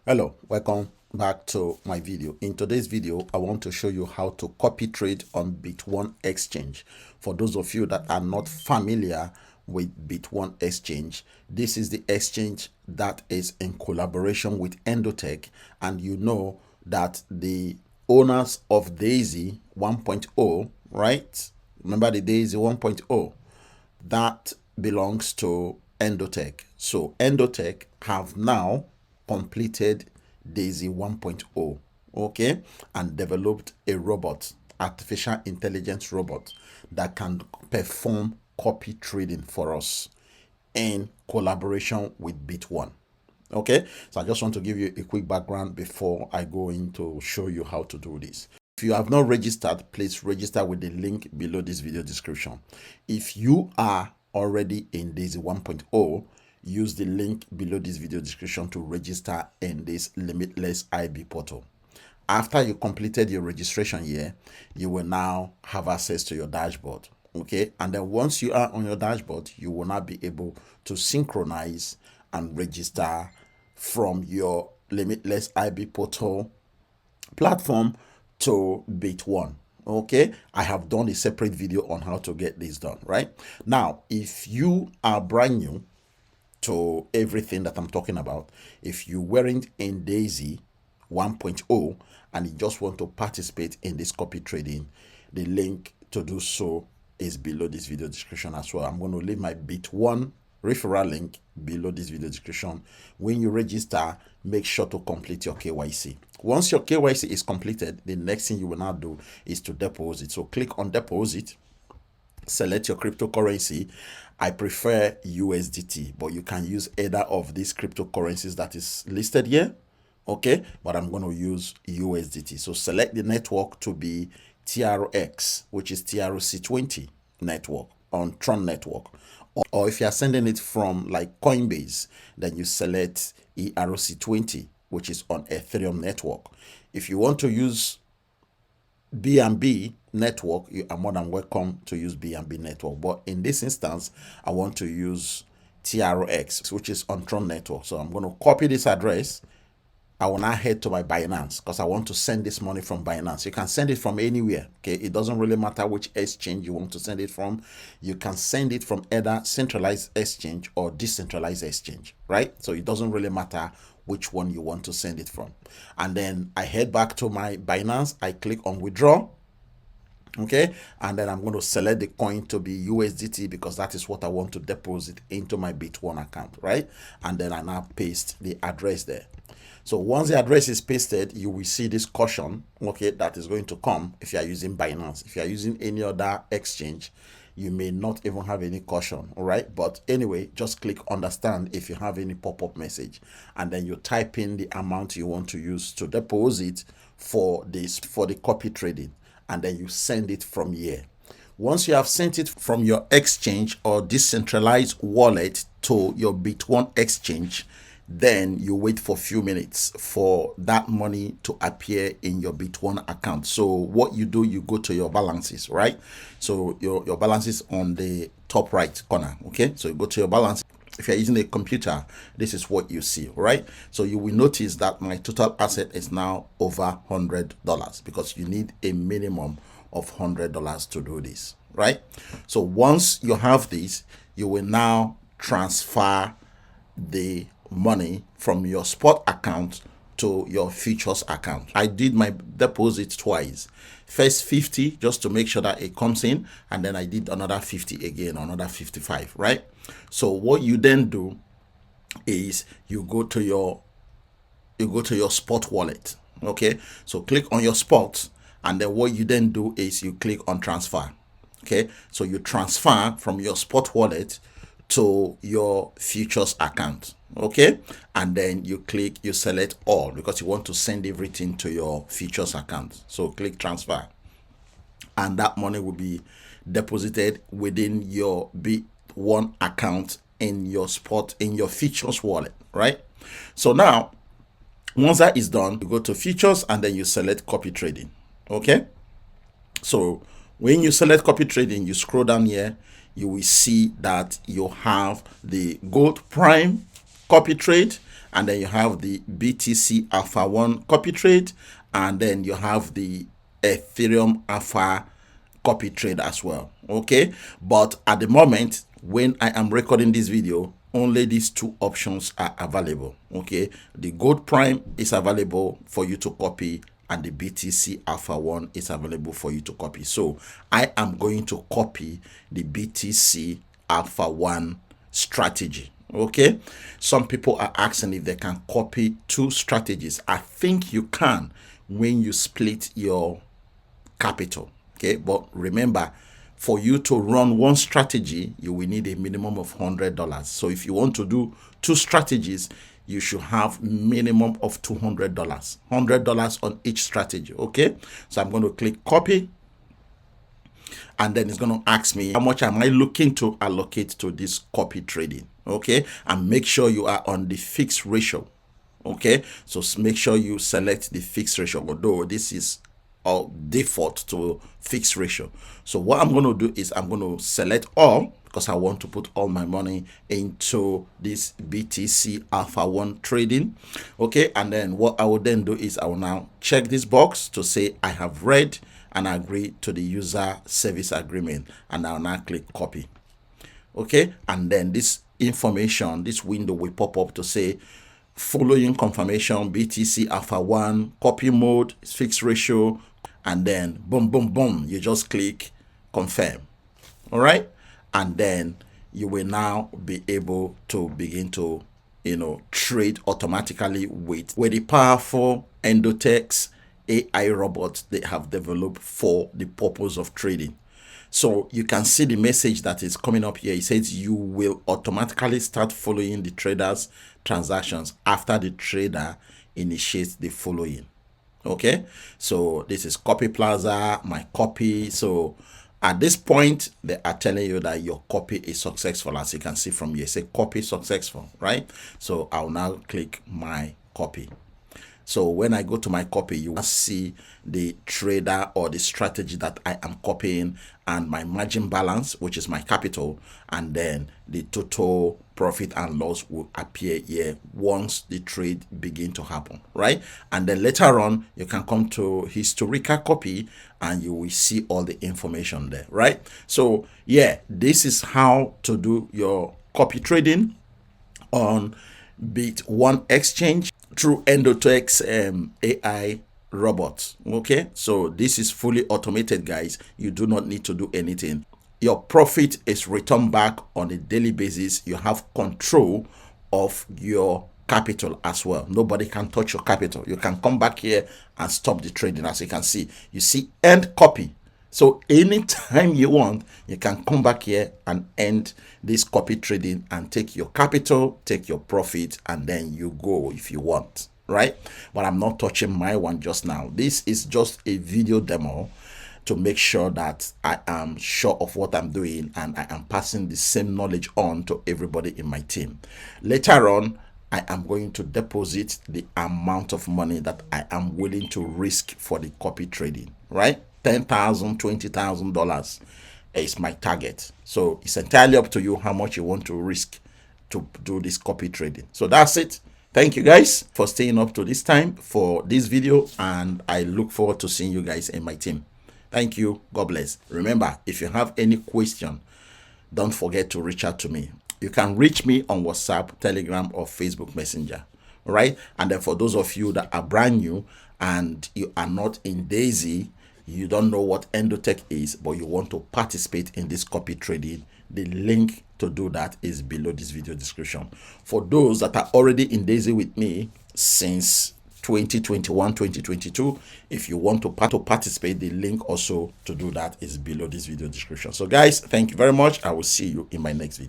Hello, welcome back to my video. In today's video, I want to show you how to copy trade on Bit1 exchange. For those of you that are not familiar with Bit1 exchange, this is the exchange that is in collaboration with Endotech, and you know that the owners of Daisy 1.0, right? Remember the Daisy 1.0? That belongs to Endotech. So Endotech have now completed Daisy 1.0, okay, and developed a robot, artificial intelligence robot that can perform copy trading for us in collaboration with Bit1. Okay, so I just want to give you a quick background before I go in to show you how to do this. If you have not registered, please register with the link below this video description. If you are already in Daisy 1.0, use the link below this video description to register in this limitless IB portal. After you completed your registration here, you will now have access to your dashboard. Okay, and then once you are on your dashboard, you will now be able to synchronize and register from your limitless IB portal platform to Bit1. Okay, I have done a separate video on how to get this done. Right now, if you are brand new to everything that I'm talking about, if you weren't in Daisy 1.0 and you just want to participate in this copy trading, the link to do so is below this video description as well. I'm going to leave my Bit1 referral link below this video description. When you register, make sure to complete your KYC. Once your KYC is completed, the next thing you will now do is to deposit. So click on deposit, select your cryptocurrency. I prefer USDT, but you can use either of these cryptocurrencies that is listed here. Okay, but I'm going to use USDT. So select the network to be TRX, which is TRC20 network on Tron network. Or if you are sending it from like Coinbase, then you select ERC20, which is on Ethereum network. If you want to use BNB network, you are more than welcome to use BNB network. But in this instance, I want to use TRX, which is on Tron network. So I'm going to copy this address. I will now head to my Binance because I want to send this money from Binance. You can send it from anywhere. Okay, it doesn't really matter which exchange you want to send it from. You can send it from either centralized exchange or decentralized exchange, right? So it doesn't really matter which one you want to send it from. And then I head back to my Binance. I click on withdraw. Okay, and then I'm going to select the coin to be USDT because that is what I want to deposit into my Bit1 account, right? And then I now paste the address there. So once the address is pasted, you will see this caution, okay, that is going to come if you are using Binance. If you are using any other exchange, you may not even have any caution, all right? But anyway, just click understand if you have any pop-up message, and then you type in the amount you want to use to deposit for the copy trading, and then you send it from here. Once you have sent it from your exchange or decentralized wallet to your Bit1 exchange, then you wait for a few minutes for that money to appear in your Bit1 account. So what you do, you go to your balances, right? So your balances on the top right corner, okay? So you go to your balance. If you're using a computer, this is what you see, right? So you will notice that my total asset is now over $100 because you need a minimum of $100 to do this, right? So once you have this, you will now transfer the money from your spot account to your futures account. I did my deposit twice. First 50 just to make sure that it comes in, and then I did another 50 again, another 55, right? So what you then do is you go to your spot wallet. Okay, so click on your spot, and then what you then do is you click on transfer. Okay, so you transfer from your spot wallet to your futures account. Okay, and then you select all because you want to send everything to your futures account. So click transfer, and that money will be deposited within your Bit1 account in your futures wallet, right? So now once that is done, you go to features and then you select copy trading. Okay, so when you select copy trading, you scroll down here, you will see that you have the gold prime copy trade and then you have the BTC Alpha 1 copy trade, and then you have the Ethereum Alpha copy trade as well. Okay, but at the moment when I am recording this video, only these two options are available. Okay, the Gold Prime is available for you to copy, and the BTC Alpha 1 is available for you to copy. So I am going to copy the BTC Alpha 1 strategy. Okay, some people are asking if they can copy two strategies. I think you can when you split your capital. Okay, but remember, for you to run one strategy, you will need a minimum of $100. So if you want to do two strategies, you should have minimum of $200, $100 on each strategy. Okay, so I'm going to click copy, and then it's going to ask me how much am I looking to allocate to this copy trading. Okay, and make sure you are on the fixed ratio. Okay, so make sure you select the fixed ratio, although this is default to fixed ratio. So what I'm going to do is I'm going to select all, because I want to put all my money into this BTC Alpha 1 trading. Okay, and then what I will then do is I will now check this box to say I have read and agree to the user service agreement, and I'll now click copy. Okay, and then this information, this window will pop up to say following confirmation, BTC Alpha 1 copy mode, fixed ratio, and then boom, boom, boom, you just click confirm. All right, and then you will now be able to begin to trade automatically with the powerful Endotex AI robots they have developed for the purpose of trading. So you can see the message that is coming up here. It says you will automatically start following the trader's transactions after the trader initiates the following. Okay, so this is Copy Plaza, my copy. So at this point, they are telling you that your copy is successful. As you can see from here, say copy successful, right? So I'll now click my copy. So when I go to my copy, you will see the trader or the strategy that I am copying, and my margin balance, which is my capital, and then the total profit and loss will appear here once the trade begin to happen, right? And then later on, you can come to historical copy and you will see all the information there, right? So yeah, this is how to do your copy trading on Bit1 exchange through Endotex AI robots. Okay, so this is fully automated, guys. You do not need to do anything. Your profit is returned back on a daily basis. You have control of your capital as well. Nobody can touch your capital. You can come back here and stop the trading. As you can see, you see end copy. So anytime you want, you can come back here and end this copy trading and take your capital, take your profit, and then you go if you want, right? But I'm not touching my one just now. This is just a video demo to make sure that I am sure of what I'm doing and I am passing the same knowledge on to everybody in my team. Later on, I am going to deposit the amount of money that I am willing to risk for the copy trading, right? $10,000, $20,000 is my target. So it's entirely up to you how much you want to risk to do this copy trading. So that's it. Thank you guys for staying up to this time for this video, and I look forward to seeing you guys in my team. Thank you. God bless. Remember, if you have any question, don't forget to reach out to me. You can reach me on WhatsApp, Telegram, or Facebook Messenger. All right. And then for those of you that are brand new and you are not in Daisy, you don't know what Endotech is, but you want to participate in this copy trading, the link to do that is below this video description. For those that are already in Daisy with me since 2021, 2022, if you want to participate, the link also to do that is below this video description. So guys, thank you very much. I will see you in my next video.